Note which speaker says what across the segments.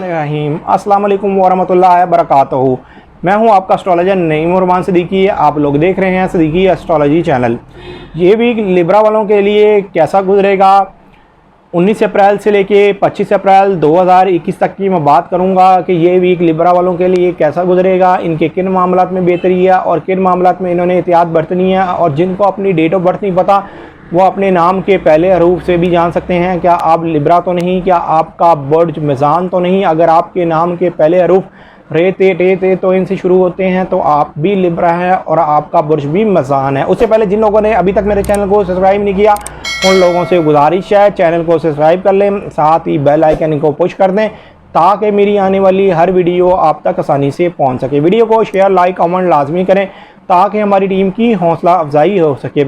Speaker 1: बिस्मिल्लाहिर्रहमानिर्रहीम। अस्सलाम वालेकुम वरहमतुल्लाहि वबरकातुहू। मैं हूं आपका एस्ट्रोलॉजर नईम उरमान सिद्दीकी। आप लोग देख रहे हैं सिद्दीकी एस्ट्रोलॉजी चैनल। ये वीक लिब्रा वालों के लिए कैसा गुजरेगा, 19 अप्रैल से लेके 25 अप्रैल 2021 तक की मैं बात करूंगा कि ये वीक लिब्रा वालों के लिए कैसा गुजरेगा, इनके किन मामलात में बेहतरी है और किन मामलात में इन्होंने एहतियात बरतनी है। और जिनको अपनी डेट ऑफ बर्थ नहीं पता वो अपने नाम के पहले हरूफ से भी जान सकते हैं। क्या आप लिब्रा तो नहीं, क्या आपका बुर्ज मिज़ान तो नहीं। अगर आपके नाम के पहले हरूफ रे ते टे ते तो इनसे शुरू होते हैं तो आप भी लिब्रा हैं और आपका बुर्ज भी मिज़ान है। उससे पहले जिन लोगों ने अभी तक मेरे चैनल को सब्सक्राइब नहीं किया उन लोगों से गुजारिश है चैनल को सब्सक्राइब कर लें, साथ ही बेल आइकन को पुश कर दें ताकि मेरी आने वाली हर वीडियो आप तक आसानी से पहुंच सके। वीडियो को शेयर लाइक कमेंट लाजमी करें ताकि हमारी टीम की हौसला अफजाई हो सके।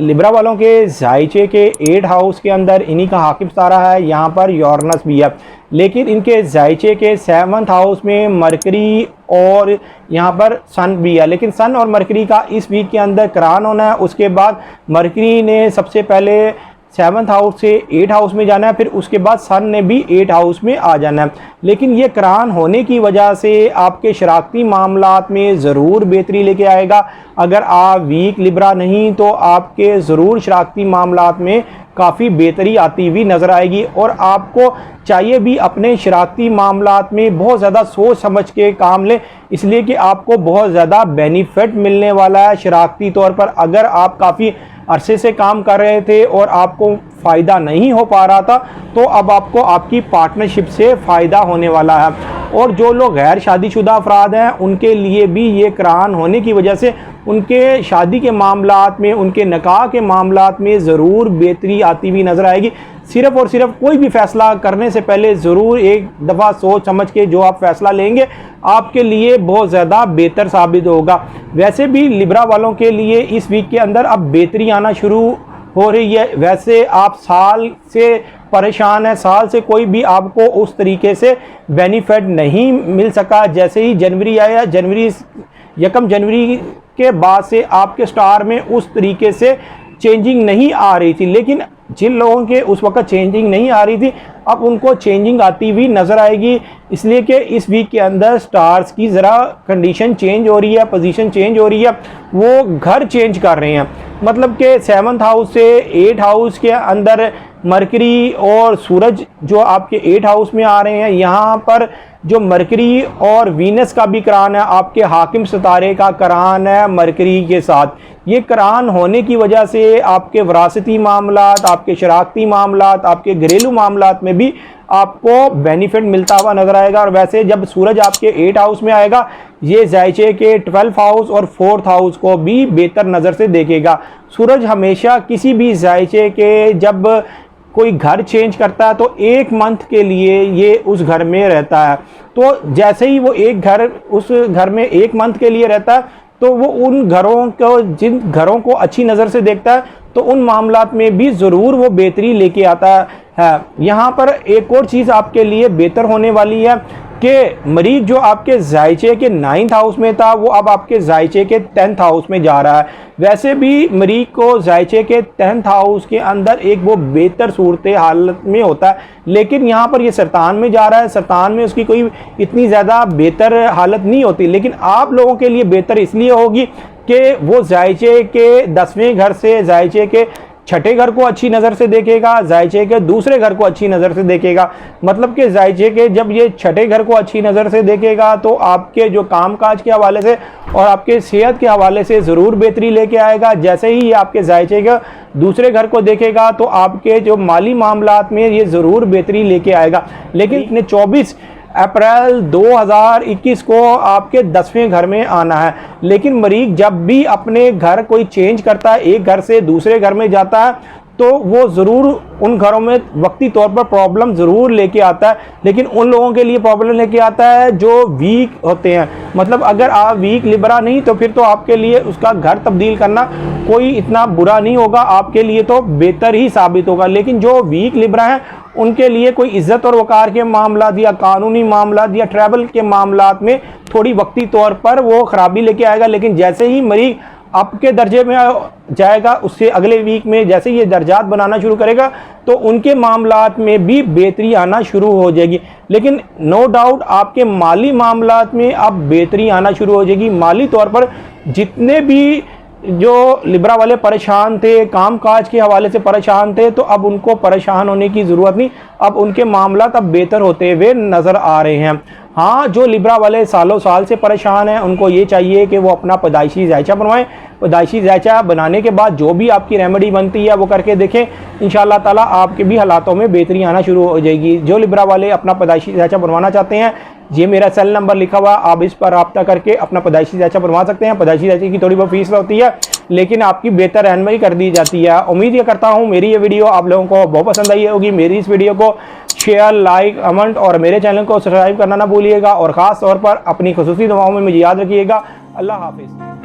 Speaker 1: लिब्रा वालों के जायचे के 8 हाउस के अंदर इन्हीं का हाकिम सितारा है, यहाँ पर यूरेनस भी है, लेकिन इनके जायचे के 7th हाउस में मरकरी और यहाँ पर सन भी है। लेकिन सन और मरकरी का इस वीक के अंदर करान होना है। उसके बाद मरकरी ने सबसे पहले 7th हाउस से 8 हाउस में जाना है, फिर उसके बाद सन ने भी 8 हाउस में आ जाना है। लेकिन ये करान होने की वजह से आपके शराकती मामलात में ज़रूर बेहतरी लेके आएगा। अगर आप वीक लिब्रा नहीं तो आपके ज़रूर शराकती मामलात में काफ़ी बेहतरी आती हुई नज़र आएगी। और आपको चाहिए भी अपने शराकती मामलात में बहुत ज़्यादा सोच समझ के काम लें, इसलिए कि आपको बहुत ज़्यादा बेनिफिट मिलने वाला है शराकती तौर पर। अगर आप काफ़ी अरसे से काम कर रहे थे और आपको फ़ायदा नहीं हो पा रहा था तो अब आपको आपकी पार्टनरशिप से फ़ायदा होने वाला है। और जो लोग गैर शादीशुदा अफराद हैं उनके लिए भी ये करान होने की वजह से उनके शादी के मामलात में, उनके निकाह के मामलात में ज़रूर बेहतरी आती हुई नज़र आएगी। सिर्फ़ और सिर्फ कोई भी फ़ैसला करने से पहले ज़रूर एक दफ़ा सोच समझ के जो आप फ़ैसला लेंगे आपके लिए बहुत ज़्यादा बेहतर साबित होगा। वैसे भी लिब्रा वालों के लिए इस वीक के अंदर अब बेहतरी आना शुरू हो रही है। वैसे आप साल से परेशान है, साल से कोई भी आपको उस तरीके से बेनिफिट नहीं मिल सका। जैसे ही जनवरी आया, यकम जनवरी के बाद से आपके स्टार में उस तरीके से चेंजिंग नहीं आ रही थी। लेकिन जिन लोगों के उस वक्त चेंजिंग नहीं आ रही थी अब उनको चेंजिंग आती हुई नज़र आएगी, इसलिए कि इस वीक के अंदर स्टार्स की ज़रा कंडीशन चेंज हो रही है, पोजीशन चेंज हो रही है, वो घर चेंज कर रहे हैं। मतलब कि 7th हाउस से 8 हाउस के अंदर मरकरी और सूरज जो आपके 8 हाउस में आ रहे हैं, यहाँ पर जो मरकरी और वीनस का भी करान है, आपके हाकिम सितारे का करान है मरकरी के साथ। ये करान होने की वजह से आपके विरासती मामलात, आपके शराकती मामलात, आपके घरेलू मामलात में भी आपको बेनिफिट मिलता हुआ नज़र आएगा। और वैसे जब सूरज आपके 8 हाउस में आएगा ये जायचे के 12th हाउस और 4th हाउस को भी बेहतर नज़र से देखेगा। सूरज हमेशा किसी भी जायचे के जब कोई घर चेंज करता है तो 1 मंथ के लिए ये उस घर में रहता है। तो जैसे ही वो उस घर में 1 मंथ के लिए रहता है तो वो उन घरों को, जिन घरों को अच्छी नज़र से देखता है तो उन मामलात में भी ज़रूर वो बेहतरी लेके आता है। यहाँ पर एक और चीज़ आपके लिए बेहतर होने वाली है कि मरीज जो आपके जायचे के 9th हाउस में था वो अब आपके जायचे के 10th हाउस में जा रहा है। वैसे भी मरीज को जायचे के 10th हाउस के अंदर एक वो बेहतर सूरत हालत में होता है, लेकिन यहाँ पर ये सरतान में जा रहा है। सरतान में उसकी कोई इतनी ज़्यादा बेहतर हालत नहीं होती, लेकिन आप लोगों के लिए बेहतर इसलिए होगी कि वो जायचे के 10वें घर से जायचे के 6ठे घर को अच्छी नज़र से देखेगा, जायचे के दूसरे घर को अच्छी नज़र से देखेगा। मतलब कि जायचे के जब ये 6ठे घर को अच्छी नज़र से देखेगा तो आपके जो कामकाज के हवाले से और आपके सेहत के हवाले से ज़रूर बेहतरी लेके आएगा। जैसे ही ये आपके जायचे के दूसरे घर को देखेगा तो आपके जो माली मामलात में ये ज़रूर बेहतरी लेके आएगा। लेकिन 24 अप्रैल 2021 को आपके 10वें घर में आना है। लेकिन मरीज जब भी अपने घर कोई चेंज करता है, एक घर से दूसरे घर में जाता है तो वो ज़रूर उन घरों में वक्ती तौर पर प्रॉब्लम ज़रूर लेके आता है, लेकिन उन लोगों के लिए प्रॉब्लम लेके आता है जो वीक होते हैं। मतलब अगर आप वीक लिब्रा नहीं तो फिर तो आपके लिए उसका घर तब्दील करना कोई इतना बुरा नहीं होगा, आपके लिए तो बेहतर ही साबित होगा। लेकिन जो वीक लिब्रा हैं उनके लिए कोई इज़्ज़त और वक़ार के मामलात या कानूनी मामलात या ट्रैवल के मामलात में थोड़ी वक्ती तौर पर वो ख़राबी लेके आएगा। लेकिन जैसे ही मरीज आपके दर्जे में जाएगा, उससे अगले वीक में जैसे ये दर्जात बनाना शुरू करेगा तो उनके मामलात में भी बेहतरी आना शुरू हो जाएगी। लेकिन नो डाउट आपके माली मामलात में अब बेहतरी आना शुरू हो जाएगी। माली तौर पर जितने भी जो लिब्रा वाले परेशान थे, काम काज के हवाले से परेशान थे, तो अब उनको परेशान होने की ज़रूरत नहीं, अब उनके मामलात अब बेहतर होते हुए नज़र आ रहे हैं। हाँ, जो लिब्रा वाले सालों साल से परेशान हैं उनको ये चाहिए कि वो अपना पैदाइशी जायचा बनवाएं। पैदाइशी जायचा बनाने के बाद जो भी आपकी रेमेडी बनती है वो करके देखें, इंशाअल्लाह ताला आपके भी हालातों में बेहतरी आना शुरू हो जाएगी। जो लिब्रा वाले अपना पैदाइशी जायचा बनवाना चाहते हैं, ये मेरा सेल नंबर लिखा हुआ, आप इस पर रब्ता करके अपना पैदाइशी जायचा बनवा सकते हैं। पैदाइशी जायचे की थोड़ी बहुत फीस होती है, लेकिन आपकी बेहतर रहनुमाई कर दी जाती है। उम्मीद ये करता हूँ मेरी ये वीडियो आप लोगों को बहुत पसंद आई होगी। मेरी इस वीडियो को शेयर, लाइक, कमेंट और मेरे चैनल को सब्सक्राइब करना ना भूलिएगा, और ख़ास तौर पर अपनी खुसूसी दुआओं में मुझे याद रखिएगा। अल्लाह हाफिज़।